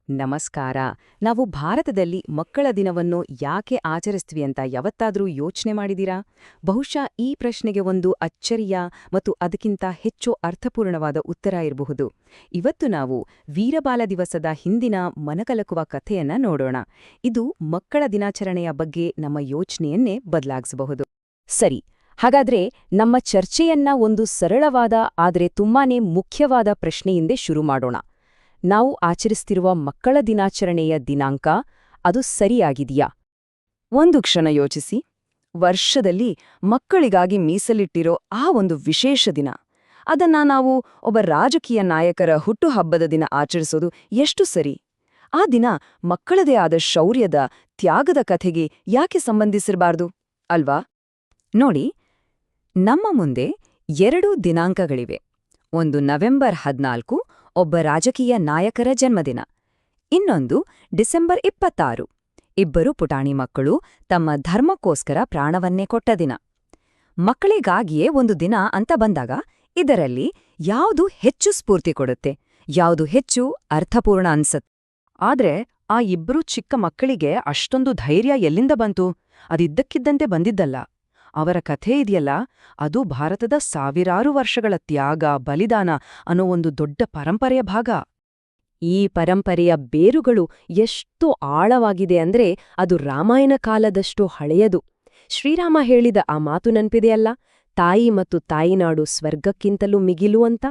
ನಮಸ್ಕಾರ. ನಾವು ಭಾರತದಲ್ಲಿ ಮಕ್ಕಳ ದಿನವನ್ನು ಯಾಕೆ ಆಚರಿಸ್ತೀವಿ ಅಂತ ಯಾವತ್ತಾದ್ರೂ ಯೋಚನೆ ಮಾಡಿದೀರಾ? ಬಹುಶಃ ಈ ಪ್ರಶ್ನೆಗೆ ಒಂದು ಅಚ್ಚರಿಯ ಮತ್ತು ಅದಕ್ಕಿಂತ ಹೆಚ್ಚು ಅರ್ಥಪೂರ್ಣವಾದ ಉತ್ತರ ಇರಬಹುದು. ಇವತ್ತು ನಾವು ವೀರಬಾಲ ದಿವಸದ ಹಿಂದಿನ ಮನಕಲಕುವ ಕಥೆಯನ್ನ ನೋಡೋಣ. ಇದು ಮಕ್ಕಳ ದಿನಾಚರಣೆಯ ಬಗ್ಗೆ ನಮ್ಮ ಯೋಚನೆಯನ್ನೇ ಬದಲಾಯಿಸಬಹುದು. ಸರಿ, ಹಾಗಾದ್ರೆ ನಮ್ಮ ಚರ್ಚೆಯನ್ನ ಒಂದು ಸರಳವಾದ ಆದರೆ ತುಂಬಾನೇ ಮುಖ್ಯವಾದ ಪ್ರಶ್ನೆಯಿಂದ ಶುರು ಮಾಡೋಣ. ನಾವು ಆಚರಿಸ್ತಿರುವ ಮಕ್ಕಳ ದಿನಾಚರಣೆಯ ದಿನಾಂಕ ಅದು ಸರಿಯಾಗಿದೆಯಾ? ಒಂದು ಕ್ಷಣ ಯೋಚಿಸಿ. ವರ್ಷದಲ್ಲಿ ಮಕ್ಕಳಿಗಾಗಿ ಮೀಸಲಿಟ್ಟಿರೋ ಆ ಒಂದು ವಿಶೇಷ ದಿನ, ಅದನ್ನ ನಾವು ಒಬ್ಬ ರಾಜಕೀಯ ನಾಯಕರ ಹುಟ್ಟುಹಬ್ಬದ ದಿನ ಆಚರಿಸೋದು ಎಷ್ಟು ಸರಿ? ಆ ದಿನ ಮಕ್ಕಳದೇ ಆದ ಶೌರ್ಯದ, ತ್ಯಾಗದ ಕಥೆಗೆ ಯಾಕೆ ಸಂಬಂಧಿಸಿರಬಾರ್ದು ಅಲ್ವಾ? ನೋಡಿ, ನಮ್ಮ ಮುಂದೆ 2 ದಿನಾಂಕಗಳಿವೆ. ಒಂದು ನವೆಂಬರ್ 14, ಒಬ್ಬ ರಾಜಕೀಯ ನಾಯಕರ ಜನ್ಮದಿನ. ಇನ್ನೊಂದು ಡಿಸೆಂಬರ್ 26, ಇಬ್ಬರು ಪುಟಾಣಿ ಮಕ್ಕಳು ತಮ್ಮ ಧರ್ಮಕ್ಕೋಸ್ಕರ ಪ್ರಾಣವನ್ನೇ ಕೊಟ್ಟ ದಿನ. ಮಕ್ಕಳಿಗಾಗಿಯೇ ಒಂದು ದಿನ ಅಂತ ಬಂದಾಗ ಇದರಲ್ಲಿ ಯಾವುದು ಹೆಚ್ಚು ಸ್ಫೂರ್ತಿ ಕೊಡುತ್ತೆ, ಯಾವುದು ಹೆಚ್ಚು ಅರ್ಥಪೂರ್ಣ ಅನ್ಸತ್? ಆದ್ರೆ ಆ ಇಬ್ಬರು ಚಿಕ್ಕ ಮಕ್ಕಳಿಗೆ ಅಷ್ಟೊಂದು ಧೈರ್ಯ ಎಲ್ಲಿಂದ ಬಂತು? ಅದಿದ್ದಕ್ಕಿದ್ದಂತೆ ಬಂದಿದ್ದಲ್ಲ. ಅವರ ಕಥೆ ಇದೆಯಲ್ಲ, ಅದು ಭಾರತದ ಸಾವಿರಾರು ವರ್ಷಗಳ ತ್ಯಾಗ, ಬಲಿದಾನ ಅನ್ನೋ ಒಂದು ದೊಡ್ಡ ಪರಂಪರೆಯ ಭಾಗ. ಈ ಪರಂಪರೆಯ ಬೇರುಗಳು ಎಷ್ಟು ಆಳವಾಗಿದೆ ಅಂದ್ರೆ ಅದು ರಾಮಾಯಣ ಕಾಲದಷ್ಟು ಹಳೆಯದು. ಶ್ರೀರಾಮ ಹೇಳಿದ ಆ ಮಾತು ನೆನ್ಪಿದೆಯಲ್ಲ, ತಾಯಿ ಮತ್ತು ತಾಯಿನಾಡು ಸ್ವರ್ಗಕ್ಕಿಂತಲೂ ಮಿಗಿಲು ಅಂತ.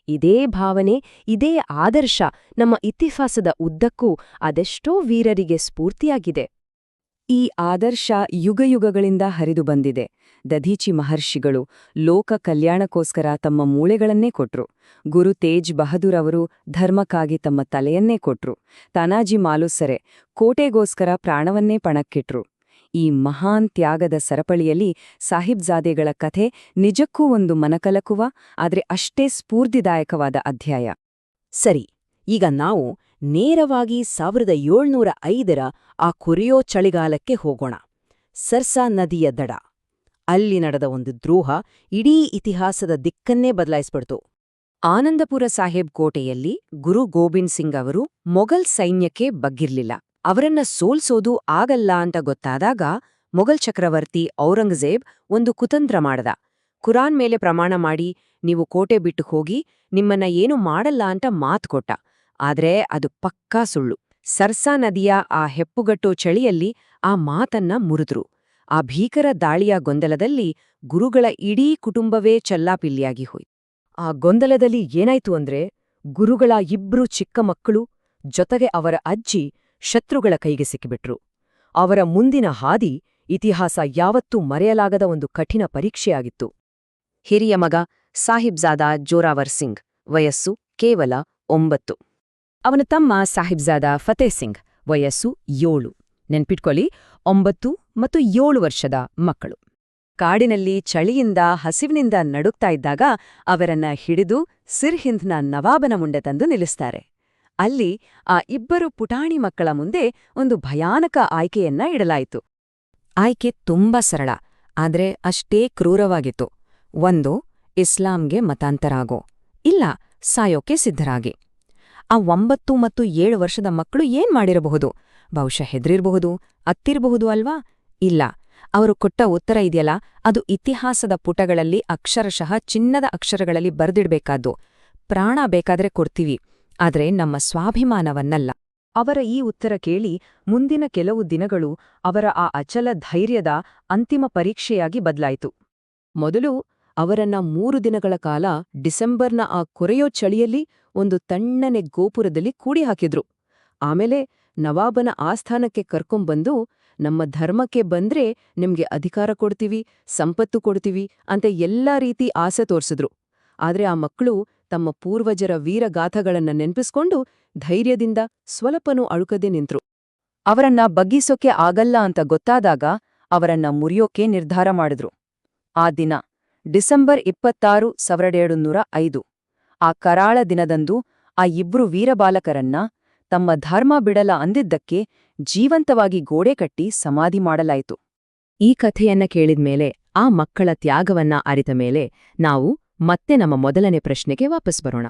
ಇದೇ ಭಾವನೆ, ಇದೇ ಆದರ್ಶ ನಮ್ಮ ಇತಿಹಾಸದ ಉದ್ದಕ್ಕೂ ಅದೆಷ್ಟೋ ವೀರರಿಗೆ ಸ್ಫೂರ್ತಿಯಾಗಿದೆ. ಈ ಆದರ್ಶ ಯುಗಯುಗಗಳಿಂದ ಹರಿದು ಬಂದಿದೆ. ದಧೀಚಿ ಮಹರ್ಷಿಗಳು ಲೋಕ ಕಲ್ಯಾಣಕ್ಕೋಸ್ಕರ ತಮ್ಮ ಮೂಳೆಗಳನ್ನೇ ಕೊಟ್ರು. ಗುರು ತೇಜ್ ಬಹದ್ದೂರ್ ಅವರು ಧರ್ಮಕ್ಕಾಗಿ ತಮ್ಮ ತಲೆಯನ್ನೇ ಕೊಟ್ರು. ತಾನಾಜಿ ಮಾಲುಸರೆ ಕೋಟೆಗೋಸ್ಕರ ಪ್ರಾಣವನ್ನೇ ಪಣಕ್ಕಿಟ್ರು. ಈ ಮಹಾನ್ ತ್ಯಾಗದ ಸರಪಳಿಯಲ್ಲಿ ಸಾಹಿಬ್ಜಾದೆಗಳ ಕಥೆ ನಿಜಕ್ಕೂ ಒಂದು ಮನಕಲಕುವ, ಆದ್ರೆ ಅಷ್ಟೇ ಸ್ಫೂರ್ತಿದಾಯಕವಾದ ಅಧ್ಯಾಯ. ಸರಿ, ಈಗ ನಾವು ನೇರವಾಗಿ 1705ರ ಆ ಕೊರೆಯೋ ಚಳಿಗಾಲಕ್ಕೆ ಹೋಗೋಣ. ಸರ್ಸಾ ನದಿಯ ದಡ. ಅಲ್ಲಿ ನಡೆದ ಒಂದು ದ್ರೋಹ ಇಡೀ ಇತಿಹಾಸದ ದಿಕ್ಕನ್ನೇ ಬದಲಾಯಿಸ್ಬಿಡ್ತು. ಆನಂದಪುರ ಸಾಹೇಬ್ ಕೋಟೆಯಲ್ಲಿ ಗುರು ಗೋಬಿಂದ್ ಸಿಂಗ್ ಅವರು ಮೊಘಲ್ ಸೈನ್ಯಕ್ಕೆ ಬಗ್ಗಿರ್ಲಿಲ್ಲ. ಅವರನ್ನ ಸೋಲ್ಸೋದು ಆಗಲ್ಲ ಅಂತ ಗೊತ್ತಾದಾಗ ಮೊಘಲ್ ಚಕ್ರವರ್ತಿ ಔರಂಗಜೇಬ್ ಒಂದು ಕುತಂತ್ರ ಮಾಡ್ದ. ಕುರಾನ್ ಮೇಲೆ ಪ್ರಮಾಣ ಮಾಡಿ, ನೀವು ಕೋಟೆ ಬಿಟ್ಟು ಹೋಗಿ, ನಿಮ್ಮನ್ನ ಏನು ಮಾಡಲ್ಲ ಅಂತ ಮಾತು ಕೊಟ್ಟ. ಆದ್ರೆ ಅದು ಪಕ್ಕಾ ಸುಳ್ಳು. ಸರ್ಸಾ ನದಿಯ ಆ ಹೆಪ್ಪುಗಟ್ಟೋ ಚಳಿಯಲ್ಲಿ ಆ ಮಾತನ್ನ ಮುರಿದ್ರು. ಆ ಭೀಕರ ದಾಳಿಯ ಗೊಂದಲದಲ್ಲಿ ಗುರುಗಳ ಇಡೀ ಕುಟುಂಬವೇ ಚಲ್ಲಾಪಿಲ್ಲಿಯಾಗಿ ಹೋಯ್ತು. ಆ ಗೊಂದಲದಲ್ಲಿ ಏನಾಯ್ತು ಅಂದ್ರೆ, ಗುರುಗಳ 2 ಚಿಕ್ಕ ಮಕ್ಕಳು ಜೊತೆಗೆ ಅವರ ಅಜ್ಜಿ ಶತ್ರುಗಳ ಕೈಗೆ ಸಿಕ್ಕಿಬಿಟ್ರು. ಅವರ ಮುಂದಿನ ಹಾದಿ ಇತಿಹಾಸ ಯಾವತ್ತೂ ಮರೆಯಲಾಗದ ಒಂದು ಕಠಿಣ ಪರೀಕ್ಷೆಯಾಗಿತ್ತು. ಹಿರಿಯ ಮಗ ಸಾಹಿಬ್ಜಾದಾ ಜೋರಾವರ್ ಸಿಂಗ್, ವಯಸ್ಸು ಕೇವಲ 9. ಅವನ ತಮ್ಮ ಸಾಹಿಬ್ಜಾದಾ ಫತೇಹ್ ಸಿಂಗ್, ವಯಸ್ಸು 7. ನೆನ್ಪಿಟ್ಕೊಳ್ಳಿ, 9 ಮತ್ತು 7 ವರ್ಷದ ಮಕ್ಕಳು. ಕಾಡಿನಲ್ಲಿ ಚಳಿಯಿಂದ ಹಸಿವಿನಿಂದ ನಡುಗ್ತಾ ಇದ್ದಾಗ ಅವರನ್ನ ಹಿಡಿದು ಸಿರ್ಹಿಂದ್ನ ನವಾಬನ ಮುಂದೆ ತಂದು ನಿಲ್ಲಿಸ್ತಾರೆ. ಅಲ್ಲಿ ಆ 2 ಪುಟಾಣಿ ಮಕ್ಕಳ ಮುಂದೆ ಒಂದು ಭಯಾನಕ ಆಯ್ಕೆಯನ್ನ ಇಡಲಾಯಿತು. ಆಯ್ಕೆ ತುಂಬಾ ಸರಳ, ಆದ್ರೆ ಅಷ್ಟೇ ಕ್ರೂರವಾಗಿತ್ತು. 1, ಇಸ್ಲಾಂಗೆ ಮತಾಂತರ ಆಗೋ, ಇಲ್ಲ ಸಾಯೋಕೆ ಸಿದ್ಧರಾಗಿ. ಆ 9 ಮತ್ತು 7 ವರ್ಷದ ಮಕ್ಕಳು ಏನ್ ಮಾಡಿರಬಹುದು? ಬಹುಶಃ ಹೆದ್ರಿರಬಹುದು, ಅತ್ತಿರಬಹುದು ಅಲ್ವಾ? ಇಲ್ಲ, ಅವರು ಕೊಟ್ಟ ಉತ್ತರ ಇದೆಯಲ್ಲ, ಅದು ಇತಿಹಾಸದ ಪುಟಗಳಲ್ಲಿ ಅಕ್ಷರಶಃ ಚಿನ್ನದ ಅಕ್ಷರಗಳಲ್ಲಿ ಬರೆದಿಡ್ಬೇಕಾದ್ದು. ಪ್ರಾಣ ಬೇಕಾದ್ರೆ ಕೊಡ್ತೀವಿ, ಆದ್ರೆ ನಮ್ಮ ಸ್ವಾಭಿಮಾನವನ್ನಲ್ಲ. ಅವರ ಈ ಉತ್ತರ ಕೇಳಿ ಮುಂದಿನ ಕೆಲವು ದಿನಗಳು ಅವರ ಆ ಅಚಲ ಧೈರ್ಯದ ಅಂತಿಮ ಪರೀಕ್ಷೆಯಾಗಿ ಬದಲಾಯಿತು. ಮೊದಲು ಅವರನ್ನ 3 ದಿನಗಳ ಕಾಲ ಡಿಸೆಂಬರ್ನ ಆ ಕೊರೆಯೋ ಚಳಿಯಲ್ಲಿ ಒಂದು ತಣ್ಣನೆ ಗೋಪುರದಲ್ಲಿ ಕೂಡಿ ಹಾಕಿದ್ರು. ಆಮೇಲೆ ನವಾಬನ ಆಸ್ಥಾನಕ್ಕೆ ಕರ್ಕೊಂಬಂದು, ನಮ್ಮ ಧರ್ಮಕ್ಕೆ ಬಂದ್ರೆ ನಿಮ್ಗೆ ಅಧಿಕಾರ ಕೊಡ್ತೀವಿ, ಸಂಪತ್ತು ಕೊಡ್ತೀವಿ ಅಂತ ಎಲ್ಲಾ ರೀತಿ ಆಸೆ ತೋರ್ಸಿದ್ರು. ಆದ್ರೆ ಆ ಮಕ್ಕಳು ತಮ್ಮ ಪೂರ್ವಜರ ವೀರಗಾಥಗಳನ್ನ ನೆನ್ಪಿಸ್ಕೊಂಡು ಧೈರ್ಯದಿಂದ ಸ್ವಲ್ಪನೂ ಅಳುಕದೆ ನಿಂತ್ರು. ಅವರನ್ನ ಬಗ್ಗಿಸೋಕೆ ಆಗಲ್ಲ ಅಂತ ಗೊತ್ತಾದಾಗ ಅವರನ್ನ ಮುರಿಯೋಕೆ ನಿರ್ಧಾರ ಮಾಡಿದ್ರು. ಆ ದಿನ ಡಿಸೆಂಬರ್ 26, 1705. ಆ ಕರಾಳ ದಿನದಂದು ಆ 2 ವೀರಬಾಲಕರನ್ನ ತಮ್ಮ ಧರ್ಮ ಬಿಡಲ ಅಂದಿದ್ದಕ್ಕೆ ಜೀವಂತವಾಗಿ ಗೋಡೆ ಕಟ್ಟಿ ಸಮಾಧಿ ಮಾಡಲಾಯಿತು. ಈ ಕಥೆಯನ್ನ ಕೇಳಿದ್ಮೇಲೆ, ಆ ಮಕ್ಕಳ ತ್ಯಾಗವನ್ನ ಅರಿತ ಮೇಲೆ ನಾವು ಮತ್ತೆ ನಮ್ಮ ಮೊದಲನೇ ಪ್ರಶ್ನೆಗೆ ವಾಪಸ್ ಬರೋಣ.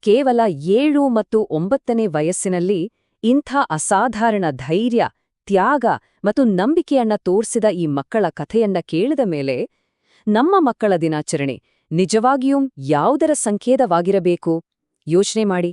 ಕೇವಲ 7 ಮತ್ತು 9ನೇ ವಯಸ್ಸಿನಲ್ಲಿ ಇಂಥ ಅಸಾಧಾರಣ ಧೈರ್ಯ, ತ್ಯಾಗ ಮತ್ತು ನಂಬಿಕೆಯನ್ನ ತೋರ್ಸಿದ ಈ ಮಕ್ಕಳ ಕಥೆಯನ್ನ ಕೇಳಿದ ಮೇಲೆ ನಮ್ಮ ಮಕ್ಕಳ ದಿನಾಚರಣೆ ನಿಜವಾಗಿಯೂ ಯಾವುದರ ಸಂಕೇತವಾಗಿರಬೇಕು? ಯೋಚನೆ ಮಾಡಿ.